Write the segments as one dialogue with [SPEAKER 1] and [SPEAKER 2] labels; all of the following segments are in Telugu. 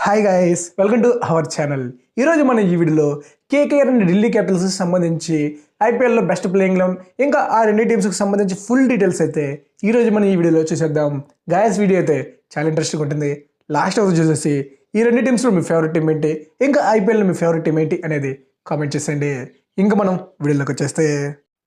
[SPEAKER 1] Hi guys, welcome to our channel. ఈరోజు మనం ఈ వీడియోలో కేకేఆర్ అండ్ ఢిల్లీ క్యాపిటల్స్కి సంబంధించి ఐపీఎల్లో బెస్ట్ ప్లేయింగ్ లెవెన్ ఇంకా ఆ రెండు టీమ్స్కి సంబంధించి ఫుల్ డీటెయిల్స్ అయితే ఈరోజు మనం ఈ వీడియోలో చూసేద్దాం. గైస్, వీడియో అయితే చాలా ఇంట్రెస్టింగ్ ఉంటుంది. లాస్ట్ వరకు చూసేసి ఈ రెండు టీమ్స్లో మీ ఫేవరెట్ టీం ఏంటి, ఇంకా ఐపీఎల్లో మీ ఫేవరెట్ టీం ఏంటి అనేది కామెంట్ చేసేయండి. ఇంకా మనం వీడియోలోకి వచ్చేస్తే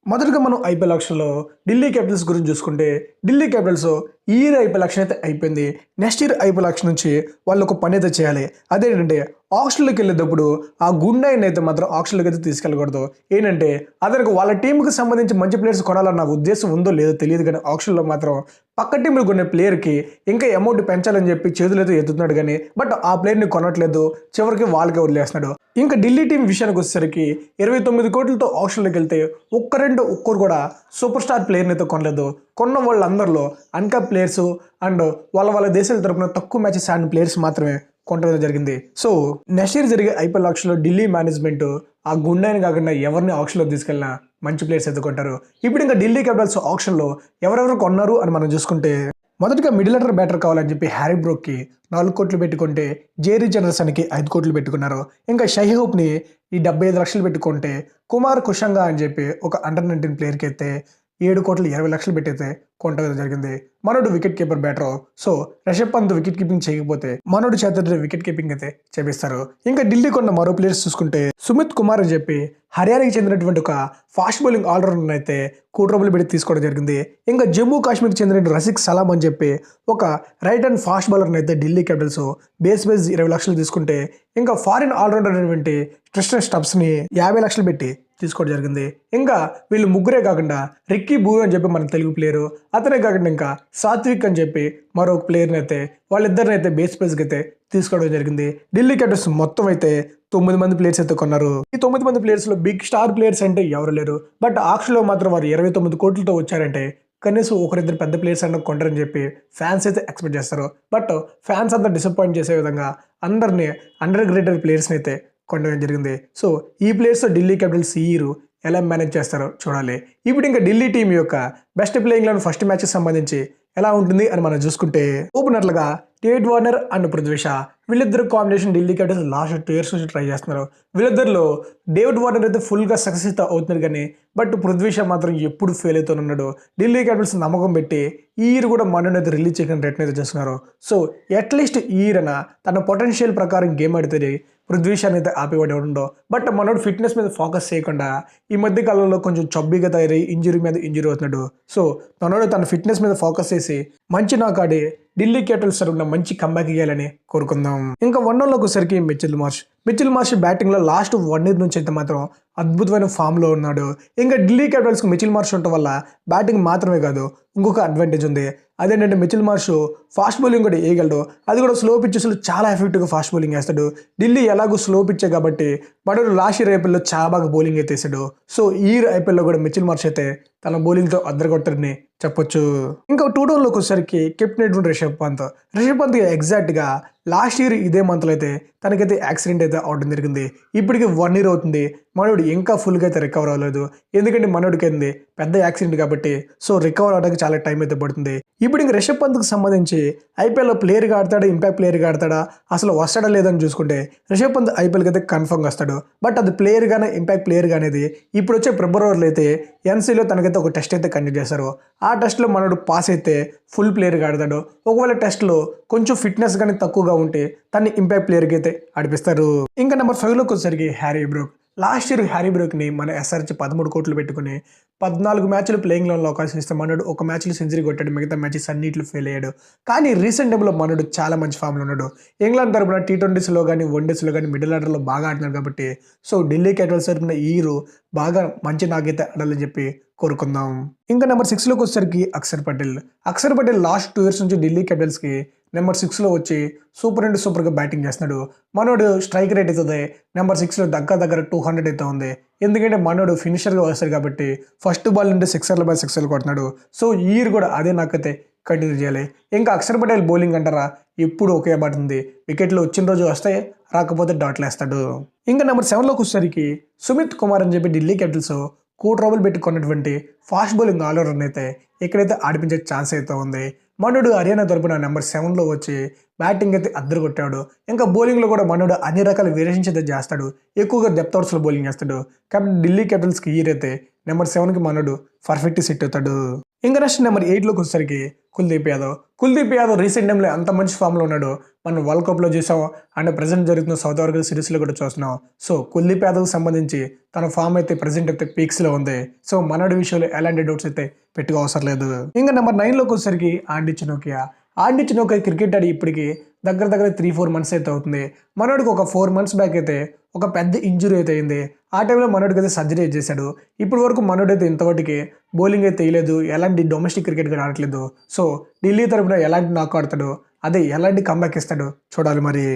[SPEAKER 1] మొదటగా మనం ఐపీఎల్ ఆక్షన్లో ఢిల్లీ క్యాపిటల్స్ గురించి చూసుకుంటే, ఢిల్లీ క్యాపిటల్స్ ఈ ఇయర్ ఐపీఎల్ ఆక్షన్ అయితే అయిపోయింది. నెక్స్ట్ ఇయర్ ఐపీఎల్ ఆక్షన్ నుంచి వాళ్ళు ఒక పని అయితే చేయాలి. అదేంటంటే ఆక్షన్లోకి వెళ్ళేటప్పుడు ఆ గుండాయిని అయితే మాత్రం ఆక్షన్లోకి అయితే తీసుకెళ్ళకూడదు. ఏంటంటే అతనికి వాళ్ళ టీంకి సంబంధించి మంచి ప్లేయర్స్ కొనాలన్న ఉద్దేశం ఉందో లేదో తెలియదు, కానీ ఆక్షన్లో మాత్రం పక్క టీంలు కొనే ప్లేయర్కి ఇంకా అమౌంట్ పెంచాలని చెప్పి చేతులు అయితే ఎత్తుతున్నాడు, కానీ బట్ ఆ ప్లేయర్ని కొనట్లేదు. చివరికి వాళ్ళకే వదిలేస్తున్నాడు. ఇంకా ఢిల్లీ టీం విషయానికి వచ్చేసరికి 29 కోట్లతో ఆక్షన్లోకి వెళ్తే ఒక్కరు కూడా సూపర్ స్టార్ ప్లేయర్ని అయితే కొనలేదు. కొన్న వాళ్ళందరిలో అన్కాప్ ప్లేయర్స్ అండ్ వాళ్ళ దేశాల తరపున తక్కువ మ్యాచెస్ ఆడిన ప్లేయర్స్ మాత్రమే కొనడం జరిగింది. సో నెక్స్ట్ ఇయర్ జరిగే ఐపీఎల్ ఆక్షన్లో ఢిల్లీ మేనేజ్మెంట్ ఆ గుండాయిని కాకుండా ఎవరిని ఆక్షన్లో తీసుకెళ్ళినా మంచి ప్లేయర్స్ అయితే కొంటారు. ఇప్పుడు ఇంకా ఢిల్లీ క్యాపిటల్స్ ఆక్షన్లో ఎవరెవరు కొన్నారు అని మనం చూసుకుంటే, మొదటిగా మిడిల్ ఆర్డర్ బ్యాటర్ కావాలని చెప్పి హ్యారీ బ్రూక్కి 4 కోట్లు పెట్టుకుంటే, జేరీ జనర్సన్కి 5 కోట్లు పెట్టుకున్నారు. ఇంకా షహీహూప్ని ఈ 75 లక్షలు పెట్టుకుంటే, కుమార్ కుషంగా అని చెప్పి ఒక అండర్ 19 ప్లేయర్కి అయితే 7 కోట్లు 20 లక్షలు పెట్టయితే కొంటడం జరిగింది. మనోడు wicket keeper batter. So Rishabh Pant wicket keeping చేయకపోతే మనోడు చేత వికెట్ కీపింగ్ అయితే చేపిస్తారు. ఇంకా ఢిల్లీ కొన్న మరో ప్లేయర్స్ చూసుకుంటే, సుమిత్ కుమార్ అని చెప్పి హర్యానాకి చెందినటువంటి ఒక ఫాస్ట్ బౌలింగ్ ఆల్రౌండర్ అయితే కోటి పెట్టి తీసుకోవడం జరిగింది. ఇంకా జమ్మూ కాశ్మీర్కి చెందిన రసిక్ సలాం అని చెప్పి ఒక రైట్ అండ్ ఫాస్ట్ బౌలర్ని అయితే ఢిల్లీ క్యాపిటల్స్ బేస్ 20 లక్షలు తీసుకుంటే, ఇంకా ఫారిన్ ఆల్రౌండర్ అనేటువంటి ట్రిస్టన్ స్టబ్స్ని 50 లక్షలు పెట్టి తీసుకోవడం జరిగింది. ఇంకా వీళ్ళు ముగ్గురే కాకుండా రిక్కీ బూ అని చెప్పి మన తెలుగు ప్లేయరు, అతనే కాకుండా ఇంకా సాత్విక్ అని చెప్పి మరో ప్లేయర్ని అయితే వాళ్ళిద్దరిని అయితే బేస్ ప్రైజ్కి అయితే తీసుకోవడం జరిగింది. ఢిల్లీ క్యాపిటల్స్ మొత్తం అయితే 9 మంది ప్లేయర్స్ అయితే కొన్నారు. ఈ 9 మంది ప్లేయర్స్లో బిగ్ స్టార్ ప్లేయర్స్ అంటే ఎవరు లేరు. బట్ ఆక్షన్లో మాత్రం వారు 29 కోట్లతో వచ్చారంటే కనీసం ఒకరిద్దరు పెద్ద ప్లేయర్స్ అన్న కొంటారని చెప్పి ఫ్యాన్స్ అయితే ఎక్స్పెక్ట్ చేస్తారు. బట్ ఫ్యాన్స్ అంతా డిసప్పాయింట్ చేసే విధంగా అందరినీ అండర్ గ్రేడెడ్ ప్లేయర్స్ని అయితే కొనడం జరిగింది. సో ఈ ప్లేయర్స్ ఢిల్లీ క్యాపిటల్స్ ఈ ఇయర్ ఎలా మేనేజ్ చేస్తారో చూడాలి. ఇప్పుడు ఇంకా ఢిల్లీ టీం యొక్క బెస్ట్ ప్లేయింగ్ లెవెన్ ఫస్ట్ మ్యాచ్కి సంబంధించి ఎలా ఉంటుంది అని మనం చూసుకుంటే, ఓపెనర్లుగా David Warner and Prithvi Shaw వీళ్ళిద్దరు combination Delhi Capitals last 2 years నుంచి ట్రై చేస్తున్నారు. వీళ్ళిద్దరిలో డేవిడ్ వార్నర్ అయితే ఫుల్గా సక్సెస్ అవుతున్నారు, కానీ బట్ పృథ్వీ షా మాత్రం ఎప్పుడు ఫెయిల్ అవుతున్నాడు. ఢిల్లీ క్యాపిటల్స్ నమ్మకం పెట్టి ఈ ఇయర్ కూడా మనోని అయితే రిలీజ్ చేయడం రేట్ని అయితే చేస్తున్నారు. సో అట్లీస్ట్ ఈ ఇయర్ అయినా తన పొటెన్షియల్ ప్రకారం గేమ్ ఆడితే పృథ్వీ షాని అయితే ఆపేవాడు ఉండో. బట్ మనోడు ఫిట్నెస్ మీద ఫోకస్ చేయకుండా ఈ మధ్య కాలంలో కొంచెం చబ్బీగా తయారై ఇంజురీ మీద ఇంజురీ అవుతున్నాడు. సో మనోడు తన ఫిట్నెస్ మీద ఫోకస్ చేసి మంచి నాక్ ఆడి ఢిల్లీ క్యాపిటల్స్ తరపున మంచి కంబ్యాక్ ఇవ్వాలని కోరుకుందాం. ఇంకా వన్డౌన్లోకి వచ్చేసరికి మిచెల్ మార్ష్ బ్యాటింగ్లో లాస్ట్ 1 year నుంచి అయితే మాత్రం అద్భుతమైన ఫామ్లో ఉన్నాడు. ఇంకా ఢిల్లీ క్యాపిటల్స్కి మిచెల్ మార్ష్ ఉండటం వల్ల బ్యాటింగ్ మాత్రమే కాదు ఇంకొక అడ్వాంటేజ్ ఉంది. అదేంటంటే మిచెల్ మార్ష్ ఫాస్ట్ బౌలింగ్ కూడా వేయగలడు. అది కూడా స్లో పిచ్చెస్లో చాలా ఎఫెక్టివ్గా ఫాస్ట్ బౌలింగ్ వేస్తాడు. ఢిల్లీ ఎలాగో స్లో పిచ్చే కాబట్టి మనోడు లాస్ట్ ఇయర్ ఐపీఎల్లో చాలా బాగా బౌలింగ్ అయితే వేసాడు. సో ఈ ఇయర్ ఐపీఎల్లో కూడా మిచెల్ మార్ష్ అయితే తన బౌలింగ్తో అద్దరగొట్టరని చెప్పొచ్చు. ఇంకా 2 downలోకి వచ్చేసరికి కెప్టెన్ రిషబ్ పంత్ ఎగ్జాక్ట్గా లాస్ట్ ఇయర్ ఇదే మంత్లో అయితే తనకైతే యాక్సిడెంట్ అయితే అవడం జరిగింది. ఇప్పటికి 1 year అవుతుంది. మనోడు ఇంకా ఫుల్గా అయితే రికవర్ అవ్వలేదు. ఎందుకంటే మనోడికి అయింది పెద్ద యాక్సిడెంట్ కాబట్టి. సో రికవర్ అవడానికి చాలా టైం అయితే పడుతుంది. ఇప్పుడు ఇంకా రిషబ్ పంత్కి సంబంధించి ఐపీఎల్లో ప్లేయర్గా ఆడతాడా, ఇంపాక్ట్ ప్లేయర్గా ఆడతాడా, అసలు వస్తాడా లేదని చూసుకుంటే రిషబ్ పంత్ ఐపీఎల్కి అయితే కన్ఫర్మ్గా వస్తాడు. బట్ అది ప్లేయర్గానే ఇంపాక్ట్ ప్లేయర్గా అనేది ఇప్పుడు వచ్చే ఫిబ్రవరిలో అయితే ఎన్సీలో తనకైతే ఒక టెస్ట్ అయితే కండక్ట్ చేస్తారు. ఆ టెస్ట్లో మనోడు పాస్ అయితే ఫుల్ ప్లేయర్గా ఆడతాడు. ఒకవేళ టెస్ట్లో కొంచెం ఫిట్నెస్ కానీ తక్కువగా ఉంటే తన్ని ఇంపాక్ట్ ప్లేయర్కి అయితే ఆడిపిస్తారు. ఇంకా నెంబర్ 5లోకి వచ్చేసరికి Harry Brook. Last year Harry బ్రూక్ని మన ఎస్ఆర్హెచ్ 13 కోట్లు పెట్టుకుని 14 మ్యాచ్లు ప్లేయింగ్ లెవెన్లో అవకాశం ఇస్తే మనోడు ఒక మ్యాచ్లో సెంచరీ కొట్టాడు, మిగతా మ్యాచెస్ అన్నింటిలో ఫెయిల్ అయ్యాడు. కానీ రీసెంట్ టైంలో మనోడు చాలా మంచి ఫామ్లో ఉన్నాడు. ఇంగ్లాండ్ తరపున T20స్లో కానీ వన్డేస్లో కానీ మిడిల్ ఆర్డర్లో బాగా ఆడినాడు కాబట్టి సో ఢిల్లీ క్యాపిటల్స్ తరపున ఈ ఇయర్ బాగా మంచి నాకైతే ఆడాలని చెప్పి కోరుకుందాం. ఇంకా నెంబర్ 6లోకి వచ్చేసరికి అక్షర్ పటేల్ లాస్ట్ 2 years నుంచి ఢిల్లీ క్యాపిటల్స్కి నెంబర్ 6లో వచ్చి సూపర్గా బ్యాటింగ్ చేస్తున్నాడు. మనోడు స్ట్రైక్ రేట్ అవుతుంది నెంబర్ 6లో దగ్గర 200 అయితే ఉంది. ఎందుకంటే మనోడు ఫినిషర్గా వస్తాడు కాబట్టి ఫస్ట్ బాల్ నుండి 6 కొడుతున్నాడు. సో ఈ ఇయర్ కూడా అదే నాకైతే కంటిన్యూ చేయాలి. ఇంకా అక్షర్ పటేల్ బౌలింగ్ అంటారా ఎప్పుడు ఒకే బాట్ ఉంది. వికెట్లు వచ్చిన రోజు వస్తాయి, రాకపోతే డాట్లు వేస్తాడు. ఇంకా నెంబర్ 7లోకి వచ్చేసరికి సుమిత్ కుమార్ అని చెప్పి ఢిల్లీ క్యాపిటల్స్ కోటి రూపాయలు పెట్టి కొన్నటువంటి ఫాస్ట్ బౌలింగ్ ఆల్రౌండర్ అయితే ఇక్కడైతే ఆడిపించే ఛాన్స్ అయితే ఉంది. మనుడు హర్యానా తరపున నెంబర్ 7లో వచ్చి బ్యాటింగ్ అయితే అద్దరు కొట్టాడు. ఇంకా బౌలింగ్లో కూడా మనుడు అన్ని రకాల వేరియేషన్స్ అయితే చేస్తాడు. ఎక్కువగా డెప్త్ ఓవర్స్లో బౌలింగ్ చేస్తాడు. కాబట్టి ఢిల్లీ క్యాపిటల్స్కి అయితే నెంబర్ 7కి మనుడు పర్ఫెక్ట్ సెట్ అవుతాడు. ఇంకా నెక్స్ట్ నెంబర్ 8లోకి వచ్చేసరికి కుల్దీప్ యాదవ్ రీసెంట్ టైంలో అంత మంచి ఫామ్లో ఉన్నాడు. మనం వరల్డ్ కప్లో చూసాం అండ్ ప్రజెంట్ జరుగుతున్న సౌత్ ఆఫ్రికా సిరీస్లో కూడా చూస్తున్నాం. సో కుల్దీప్ యాదవ్కి సంబంధించి తన ఫామ్ అయితే ప్రజెంట్ అయితే పీక్స్లో ఉంది. సో మనోడి విషయంలో ఎలాంటి డౌట్స్ అయితే పెట్టుకో అవసరం లేదు. ఇంకా నెంబర్ 9లోకి వచ్చేసరికి ఆండీ చినోకియా క్రికెట్ ఆడి ఇప్పటికి దగ్గర 3-4 మంత్స్ అయితే అవుతుంది. మనోడికి ఒక 4 మంత్స్ బ్యాక్ అయితే ఒక పెద్ద ఇంజురీ అయితే అయింది. ఆ టైంలో మనోడికి అయితే సర్జరీ చేశాడు. ఇప్పటి వరకు మనోడైతే ఇంతవరకు బౌలింగ్ అయితే వేయలేదు, ఎలాంటి డొమెస్టిక్ క్రికెట్ కూడా ఆడట్లేదు. సో ఢిల్లీ తరపున ఎలాంటి నాక్ ఆడతాడు, అదే ఎలాంటి కంబ్యాక్ ఇస్తాడు చూడాలి మరి.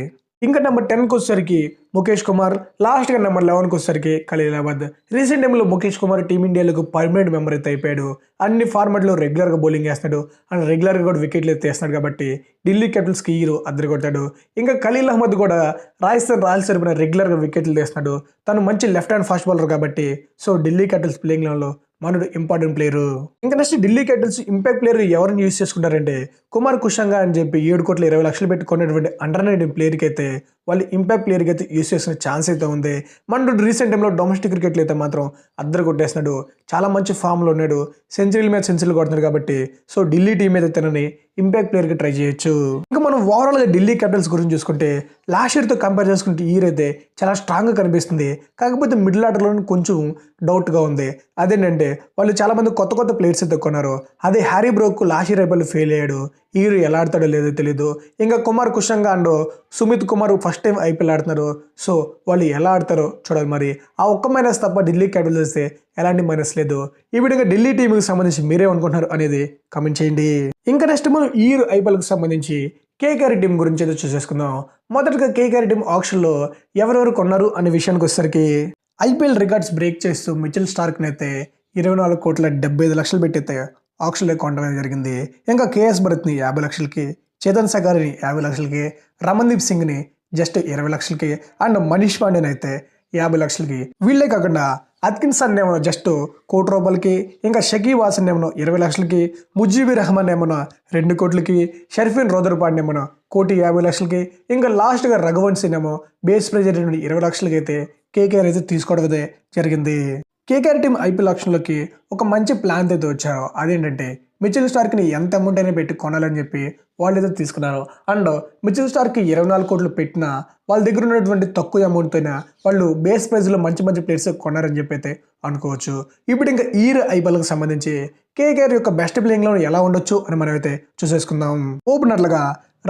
[SPEAKER 1] ఇంకా నెంబర్ 10కి వచ్చేసరికి ముఖేష్ కుమార్, లాస్ట్గా నెంబర్ 11కి వచ్చేసరికి ఖలీల్ అహ్మద్. రీసెంట్ టైంలో ముఖేష్ కుమార్ టీమిండియాలకు పర్మనెంట్ మెంబర్ అయితే అయిపోయాడు. అన్ని ఫార్మాట్లో రెగ్యులర్గా బౌలింగ్ వేస్తాడు అండ్ రెగ్యులర్గా కూడా వికెట్లు అయితే వేస్తున్నాడు. కాబట్టి ఢిల్లీ క్యాపిటల్స్కి అద్దరు కొడతాడు. ఇంకా ఖలీల్ అహ్మద్ కూడా రాజస్థాన్ రాయల్స్ తరపున రెగ్యులర్గా వికెట్లు తీస్తున్నాడు. తను మంచి లెఫ్ట్ హ్యాండ్ ఫాస్ట్ బౌలర్ కాబట్టి సో ఢిల్లీ క్యాపిటల్స్ ప్లేయింగ్ లెవెన్లో మనడు ఇంపార్టెంట్ ప్లేయరు. ఇంకా next Delhi Capitals impact player ఎవరిని యూజ్ చేసుకుంటారంటే కుమార్ కుషంగా అని చెప్పి 7,20,00,000 పెట్టి కొన్నటువంటి అండర్-19 ప్లేయర్కి అయితే వాళ్ళు ఇంపాక్ట్ ప్లేయర్కి అయితే యూజ్ చేసిన ఛాన్స్ అయితే ఉంది. మనడు రీసెంట్ టైంలో డొమెస్టిక్ క్రికెట్లో అయితే మాత్రం అద్దరు కొట్టేస్తున్నాడు. చాలా మంచి ఫామ్లో ఉన్నాడు. సెంచరీల మీద సెంచరీలు కొడుతున్నాడు. కాబట్టి సో ఢిల్లీ టీం అయితే తనని ఇంపాక్ట్ ప్లేయర్కి ట్రై చేయొచ్చు. ఇంకా మనం ఓవరాల్గా ఢిల్లీ క్యాపిటల్స్ గురించి చూసుకుంటే లాస్ట్ ఇయర్తో కంపేర్ చేసుకుంటే ఈ ఇయర్ అయితే చాలా స్ట్రాంగ్గా కనిపిస్తుంది. కాకపోతే మిడిల్ ఆర్డర్లో కొంచెం డౌట్గా ఉంది. అదేంటంటే వాళ్ళు చాలామంది కొత్త ప్లేయర్స్ అయితే కొన్నారు. అదే Harry Brook last year IPL fail అయ్యాడు. ఈ ఇయర్ ఎలా ఆడతాడో లేదో తెలియదు. ఇంకా Kumar Kushagra and Sumit Kumar first time IPL ఆడుతున్నారు. సో వాళ్ళు ఎలా ఆడతారో చూడాలి మరి. ఆ ఒక్క మైనస్ తప్ప ఢిల్లీ క్యాపిటల్స్ వస్తే ఎలాంటి మైనస్ లేదు. ఈ విధంగా ఢిల్లీ టీంకి సంబంధించి మీరే అనుకుంటున్నారు అనేది కామెంట్ చేయండి. ఇంకా నెక్స్ట్ మనం ఈ ఇయర్ ఐపీఎల్కి సంబంధించి కేకేఆర్ టీం గురించి అయితే చూసేసుకుందాం. మొదటగా కేకేఆర్ టీం ఆక్షన్లో ఎవరెవరు కొన్నారు అనే విషయానికి వచ్చేసరికి ఐపీఎల్ రికార్డ్స్ బ్రేక్ చేస్తూ మిచెల్ స్టార్క్ని అయితే 24,75,00,000 పెట్టి అయితే ఆక్షన్లో కొనడం జరిగింది. ఇంకా కేఎస్ భరత్ని 50 లక్షలకి, చేతన్ సగారిని 50 లక్షలకి, రమన్దీప్ సింగ్ని జస్ట్ 20 లక్షలకి అండ్ మనీష్ పాండేని అయితే 50 లక్షలకి. వీళ్ళే కాకుండా అత్కిన్సన్ ఏమో జస్ట్ ₹1,00,00,000కి, ఇంకా షకీబ్ హాసన్ ఏమో 20 లక్షలకి, ముజీబుర్ రహమాన్ ఏమో 2 కోట్లకి, షర్ఫిన్ రోదర్పాండ్ ఏమో 1,50,00,000కి, ఇంకా లాస్ట్గా రఘువంశీన్ ఏమో బేస్ ప్రైజ్ 20 లక్షలకి అయితే కేకేఆర్ అయితే తీసుకోవడం అయితే జరిగింది. కేకేఆర్ టీం ఐపీఎల్ ఆక్షన్లోకి ఒక మంచి ప్లాన్ అయితే వచ్చారు. అదేంటంటే మిచెల్ స్టార్క్ని ఎంత అమౌంట్ అయినా పెట్టి కొనాలని చెప్పి వాళ్ళు అయితే తీసుకున్నారు. అండ్ మిచెల్ స్టార్క్కి 24 కోట్లు పెట్టినా వాళ్ళ దగ్గర ఉన్నటువంటి తక్కువ అమౌంట్తో అయినా వాళ్ళు బేస్ ప్రైజ్లో మంచి ప్లేయర్స్ కొన్నారని చెప్పి అయితే అనుకోవచ్చు. ఇప్పుడు ఇంకా ఈ ఐపీఎల్కి సంబంధించి కేకేఆర్ యొక్క బెస్ట్ ప్లేయింగ్లో ఎలా ఉండొచ్చు అని మనం అయితే చూసేసుకుందాం. ఓపెనర్లుగా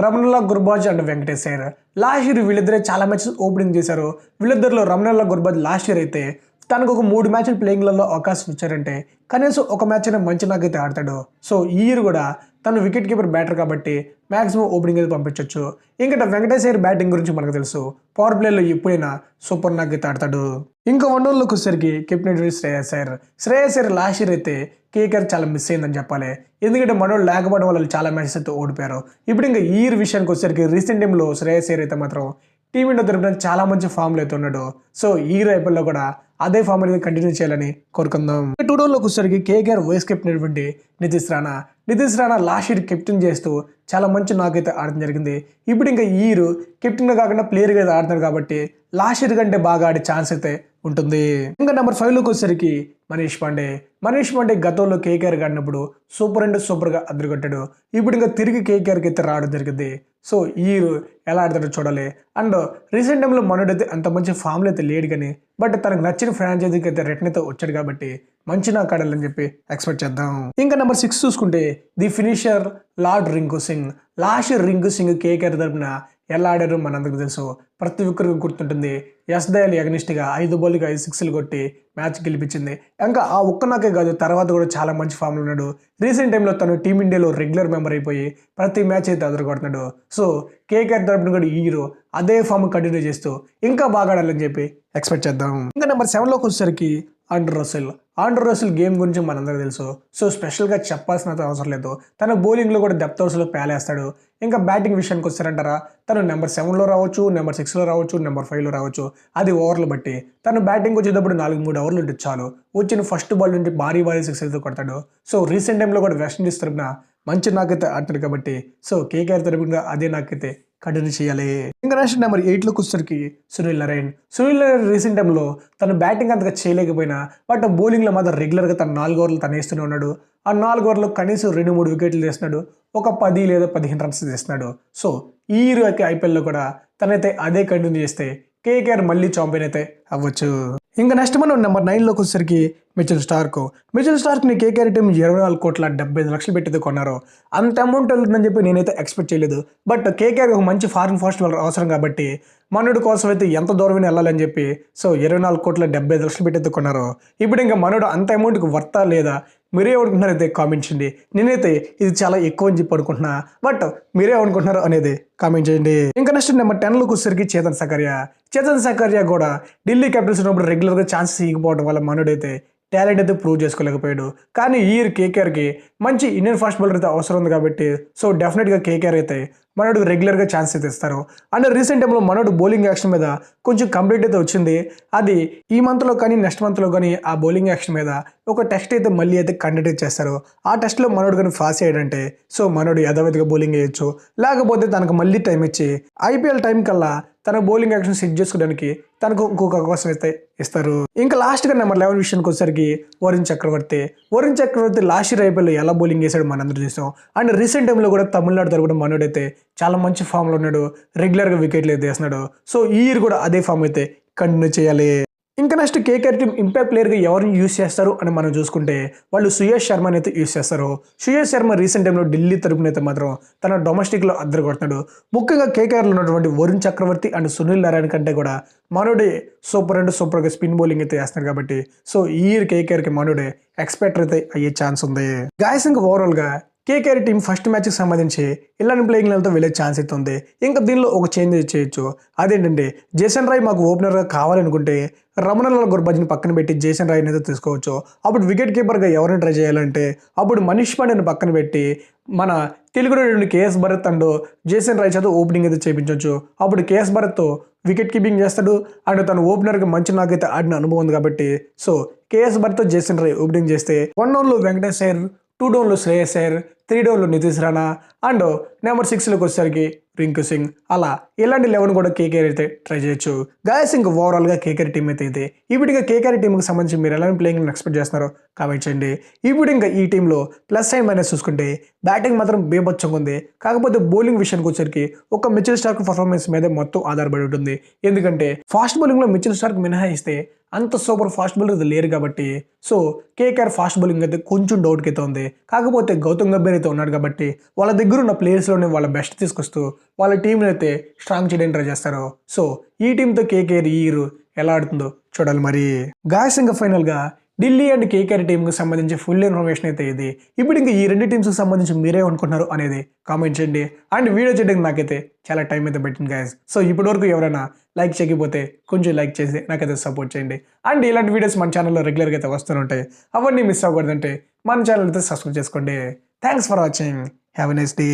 [SPEAKER 1] Rahmanullah Gurbaz and Venkatesh Iyer. Last year వీళ్ళిద్దరే చాలా మ్యాచెస్ ఓపెనింగ్ చేశారు. వీళ్ళిద్దరిలో రమణల్లా గుర్బాజ్ లాస్ట్ ఇయర్ అయితే తనకు ఒక 3 మ్యాచ్లు ప్లేయింగ్లలో అవకాశం ఇచ్చారంటే కనీసం ఒక మ్యాచ్ అయినా మంచి నాకైతే ఆడతాడు. సో ఈ ఇయర్ కూడా తను వికెట్ కీపర్ బ్యాటర్ కాబట్టి మ్యాక్సిమం ఓపెనింగ్ అయితే పంపించవచ్చు. ఇంకా వెంకటేష్ అయ్యర్ బ్యాటింగ్ గురించి మనకు తెలుసు. పవర్ ప్లేలో ఎప్పుడైనా సూపర్ నాకైతే ఆడతాడు. ఇంకా వన్డౌన్లోకి వచ్చేసరికి captain Shreyas Iyer last year అయితే కేకేఆర్ చాలా మిస్ అయిందని చెప్పాలి. ఎందుకంటే మనోళ్ళు లేకపోవడం వల్ల చాలా మ్యాచెస్ అయితే ఓడిపోయారు. ఇప్పుడు ఇంకా ఈ ఇయర్ విషయానికి వచ్చేసరికి రీసెంట్ టైంలో శ్రేయస్ అయ్యర్ అయితే మాత్రం టీమిండియా తరపున చాలా మంచి ఫామ్లో అయితే ఉన్నాడు. సో ఈ ఇయర్ ఐపీఎల్లో కూడా అదే ఫామ్ అనేది కంటిన్యూ చేయాలని కోరుకుందాం. 2 డౌన్లోకి వచ్చేసరికి కేకేఆర్ వైస్ కెప్టెన్ అయినటువంటి Nitish Rana last year captain చేస్తూ చాలా మంచి నాకైతే ఆడడం జరిగింది. ఇప్పుడు ఇంకా ఈ ఇయర్ కెప్టెన్గా కాకుండా ప్లేయర్గా అయితే ఆడుతున్నారు కాబట్టి లాస్ట్ ఇయర్ కంటే బాగా ఆడే ఛాన్స్ అయితే ఉంటుంది. ఇంకా నెంబర్ 5లోకి వచ్చేసరికి మనీష్ పాండే గతంలో కేకేఆర్ ఆడినప్పుడు సూపర్గా అద్దరుకొట్టాడు. ఇప్పుడు ఇంకా తిరిగి కేకేఆర్కి అయితే రావడం జరిగింది. సో ఈ ఇయర్ ఎలా ఆడతాడో చూడాలి. అండ్ రీసెంట్ టైంలో మనోడైతే అంత మంచి ఫామ్లో అయితే లేడు కానీ బట్ తనకు నచ్చిన ఫ్రాంచైజీకి అయితే రిటర్న్ అయితే వచ్చాడు కాబట్టి మంచి నాకు ఆడాలని చెప్పి ఎక్స్పెక్ట్ చేద్దాం. ఇంకా నెంబర్ 6 చూసుకుంటే the finisher lord Rinku Singh. Last year Rinku Singh KKR తరపున ఎలా ఆడారో మనందరికీ తెలుసు. ప్రతి ఒక్కరికి గుర్తుంటుంది. ఎస్ దయాల్ అగనిస్ట్గా 5 బాల్కి 5 సిక్స్లు కొట్టి మ్యాచ్ గెలిపించింది. ఇంకా ఆ ఒక్క నాకే కాదు, తర్వాత కూడా చాలా మంచి ఫామ్లో ఉన్నాడు. రీసెంట్ టైంలో తను టీమిండియాలో రెగ్యులర్ మెంబర్ అయిపోయి ప్రతి మ్యాచ్ అయితే అదరగొడుతున్నాడు. సో కేకేఆర్ తరపున కూడా ఈ హీరో అదే ఫామ్ కంటిన్యూ చేస్తూ ఇంకా బాగా ఆడాలని చెప్పి ఎక్స్పెక్ట్ చేద్దాం. ఇంకా నెంబర్ 7లోకి వచ్చేసరికి ఆండ్రూ రసెల్ గేమ్ గురించి మనందరికీ తెలుసు. సో స్పెషల్గా చెప్పాల్సిన అవసరం లేదు. తన బౌలింగ్లో కూడా డెప్త్ ఓవర్స్లో పేలేస్తాడు. ఇంకా బ్యాటింగ్ విషయానికి వచ్చారంటారా, తను నెంబర్ 7లో రావచ్చు, నెంబర్ 6లో రావచ్చు, నెంబర్ 5లో రావచ్చు. అది ఓవర్లు బట్టి. తను బ్యాటింగ్ వచ్చేటప్పుడు 4-3 ఓవర్లు ఉంటే చాలు, వచ్చిన ఫస్ట్ బాల్ నుండి భారీ సిక్స్ అయితే కొడతాడు. సో రీసెంట్ టైంలో కూడా వెస్టిండీస్ తరపున మంచి నాకైతే ఆడతాడు కాబట్టి సో కేకేఆర్ తరపున అదే నాకైతే కంటిన్యూ చేయాలి. ఇంకా నెక్స్ట్ నెంబర్ 8లోకి వచ్చేసరికి సునీల్ నరైన్ రీసెంట్ టైంలో తను బ్యాటింగ్ అంతగా చేయలేకపోయినా బట్ బౌలింగ్లో మాత్రం రెగ్యులర్గా తన 4 ఓవర్లు తను వేస్తూనే ఉన్నాడు. ఆ 4 ఓవర్లో కనీసం 2-3 వికెట్లు తీస్తున్నాడు. ఒక 10 లేదా 15 రన్స్ తీస్తున్నాడు. సో ఈ ఐపీఎల్లో కూడా తనైతే అదే కంటిన్యూ చేస్తే కేకేఆర్ మళ్ళీ ఛాంపియన్ అయితే అవ్వచ్చు. ఇంకా నెక్స్ట్ మనం నెంబర్ 9లోకి వచ్చేసరికి మిచెల్ స్టార్క్ని కేకేఆర్ టీం 24,75,00,000 పెట్టి కొన్నారు. అంత అమౌంట్ వెళ్తుందని చెప్పి నేనైతే ఎక్స్పెక్ట్ చేయలేదు. బట్ కేకేఆర్ ఒక మంచి ఫారెన్ ఫాస్ట్ బౌలర్ అవసరం కాబట్టి మనోడు కోసం అయితే ఎంత దూరమైనా వెళ్ళాలని చెప్పి సో 24,75,00,000 పెట్టి కొన్నారు. ఇప్పుడు ఇంకా మనోడు అంత అమౌంట్కి వర్తా లేదా మీరే అనుకుంటున్నారు అయితే కామెంట్ చేయండి. నేనైతే ఇది చాలా ఎక్కువ అని చెప్పి అనుకుంటున్నా, బట్ మీరే అనుకుంటున్నారు అనేది కామెంట్ చేయండి. ఇంకా నెక్స్ట్ నెంబర్ 10లోకి వచ్చేసరికి చేతన్ సకరియా కూడా ఢిల్లీ క్యాపిటల్స్ ఉన్నప్పుడు రెగ్యులర్గా ఛాన్సెస్ ఇవ్వకపోవడం వల్ల మనోడైతే టాలెంట్ అయితే ప్రూవ్ చేసుకోలేకపోయాడు. కానీ ఈ ఇయర్ కేకేఆర్కి మంచి ఇండియన్ ఫాస్ట్ బౌలర్ అయితే అవసరం ఉంది కాబట్టి సో డెఫినెట్గా కేకేఆర్ అయితే మనోడు రెగ్యులర్గా ఛాన్స్ అయితే ఇస్తారు. అండ్ రీసెంట్ టైంలో మనోడు బౌలింగ్ యాక్షన్ మీద కొంచెం కంప్లీట్ అయితే వచ్చింది. అది ఈ మంత్లో కానీ నెక్స్ట్ మంత్లో కానీ ఆ బౌలింగ్ యాక్షన్ మీద ఒక టెస్ట్ అయితే మళ్ళీ అయితే కండక్ట్ చేస్తారు. ఆ టెస్ట్లో మనోడు కానీ పాస్ అయ్యాడంటే సో మనోడు యథావిధిగా బౌలింగ్ వేయచ్చు. లేకపోతే తనకు మళ్ళీ టైం ఇచ్చి ఐపీఎల్ టైం కల్లా తన బౌలింగ్ యాక్షన్ సెట్ చేసుకోవడానికి తనకు ఇంకొక అవకాశం అయితే ఇస్తారు. ఇంకా లాస్ట్గా నెంబర్ 11 విషయానికి వచ్చేసరికి వరుణ్ చక్రవర్తి లాస్ట్ ఇయర్ ఐపీఎల్లో ఎలా బౌలింగ్ వేసాడు మనందరూ చూసాం. అండ్ రీసెంట్ టైంలో కూడా తమిళనాడు తరపున మనోడైతే చాలా మంచి ఫామ్లో ఉన్నాడు, రెగ్యులర్గా వికెట్లు అయితే వేస్తున్నాడు. సో ఈ ఇయర్ కూడా అదే ఫామ్ అయితే కంటిన్యూ చేయాలి. ఇంకా నెక్స్ట్ కేకేఆర్ టీం ఇంపాక్ట్ ప్లేయర్గా ఎవరిని యూస్ చేస్తారు అని మనం చూసుకుంటే వాళ్ళు సుయేష్ శర్మని అయితే యూస్ చేస్తారు. సుయేష్ శర్మ రీసెంట్ టైంలో ఢిల్లీ తరపున అయితే మాత్రం తన డొమెస్టిక్లో అద్దరు కొడుతున్నాడు. ముఖ్యంగా కేకేఆర్లో ఉన్నటువంటి వరుణ్ చక్రవర్తి అండ్ సునీల్ నారాయణ కంటే కూడా మనోడే సూపర్గా స్పిన్ బౌలింగ్ అయితే వేస్తున్నారు కాబట్టి సో ఈ ఇయర్ కేకేఆర్కి మనోడే ఎక్స్పెక్టర్ అయితే అయ్యే ఛాన్స్ ఉంది. గాయస్ ఇంకా ఓవరాల్గా కేకేఆర్ టీం ఫస్ట్ మ్యాచ్కి సంబంధించి ఇలాంటి ప్లేయింగ్ లెవెల్తో వెళ్ళే ఛాన్స్ అయితే ఉంది. ఇంకా దీనిలో ఒక చేంజ్ చేయొచ్చు. అదేంటంటే జేసన్ రాయ్ మాకు ఓపెనర్గా కావాలనుకుంటే రమణలాల్ గుర్బాజ్ని పక్కన పెట్టి జేసన్ రాయ్ని అయితే తీసుకోవచ్చు. అప్పుడు వికెట్ కీపర్గా ఎవరిని ట్రై చేయాలంటే అప్పుడు మనీష్ పాండేని పక్కన పెట్టి మన తెలుగులో KS Bharat and Jason Roy చేత ఓపెనింగ్ అయితే చేయించవచ్చు. అప్పుడు కేఎస్ భరత్ వికెట్ కీపింగ్ చేస్తాడు అండ్ తను ఓపెనర్గా మంచి నాకైతే ఆడిన అనుభవం ఉంది కాబట్టి so KS Bharat Jason Roy opening చేస్తే 1 డౌన్లో వెంకటేష్ అయ్యర్, 2 డౌన్లో శ్రేయస్ అయ్యర్, 3 డౌన్లో నితీష్ రాణా అండ్ నెంబర్ 6లోకి వచ్చేసరికి రింకు సింగ్, అలా ఇలాంటి 11 కూడా కేకేఆర్ అయితే ట్రై చేయొచ్చు. గాయస్ ఇంకా ఓవరాల్గా కేకేఆర్ టీం అయితే ఇప్పుడు ఇంకా కేకేఆర్ టీంకి సంబంధించి మీరు ఎలాంటి ప్లేయింగ్ ఎక్స్పెక్ట్ చేస్తున్నారో కామెంట్ చేయండి. ఇప్పుడు ఇంకా ఈ టీంలో ప్లస్ అండ్ మైనస్ చూసుకుంటే బ్యాటింగ్ మాత్రం బేబచ్చంగా ఉంది. కాకపోతే బౌలింగ్ విషయానికి వచ్చరికి ఒక మిచెల్ స్టార్క్ పర్ఫార్మెన్స్ మీదే మొత్తం ఆధారపడి ఉంటుంది. ఎందుకంటే ఫాస్ట్ బౌలింగ్లో మిచెల్ స్టార్క్ మినహాయిస్తే అంత సూపర్ ఫాస్ట్ బౌలర్ లేరు కాబట్టి సో కేకేఆర్ ఫాస్ట్ బౌలింగ్ అయితే కొంచెం డౌట్కి అయితే ఉంది. కాకపోతే గౌతమ్ గంభీర్ అయితే ఉన్నాడు కాబట్టి వాళ్ళ దగ్గర ఉన్న ప్లేయర్స్లోనే వాళ్ళ బెస్ట్ తీసుకొస్తూ వాళ్ళ టీంని అయితే స్ట్రాంగ్ చేయడానికి ట్రై చేస్తారు. సో ఈ టీంతో కేకేఆర్ ఈ ఇయర్ ఎలా ఆడుతుందో చూడాలి. మరి గాయస్ ఇంకా ఫైనల్గా ఢిల్లీ అండ్ కేకేఆర్ టీంకి సంబంధించి ఫుల్ ఇన్ఫర్మేషన్ అయితే ఇది. ఇప్పుడు ఇంకా ఈ 2 టీమ్స్కి సంబంధించి మీరే అనుకుంటున్నారు అనేది కామెంట్ చేయండి. అండ్ వీడియో చేయడానికి నాకైతే చాలా టైం అయితే పెట్టింది గాయస్. సో ఇప్పటి వరకు ఎవరైనా లైక్ చేయకపోతే కొంచెం లైక్ చేసి నాకైతే సపోర్ట్ చేయండి. అండ్ ఇలాంటి వీడియోస్ మన ఛానల్లో రెగ్యులర్గా అయితే వస్తూనే ఉంటాయి. అవన్నీ మిస్ అవ్వకూడదంటే మన ఛానల్ అయితే సబ్స్క్రైబ్ చేసుకోండి. Thanks for watching. Have a nice day.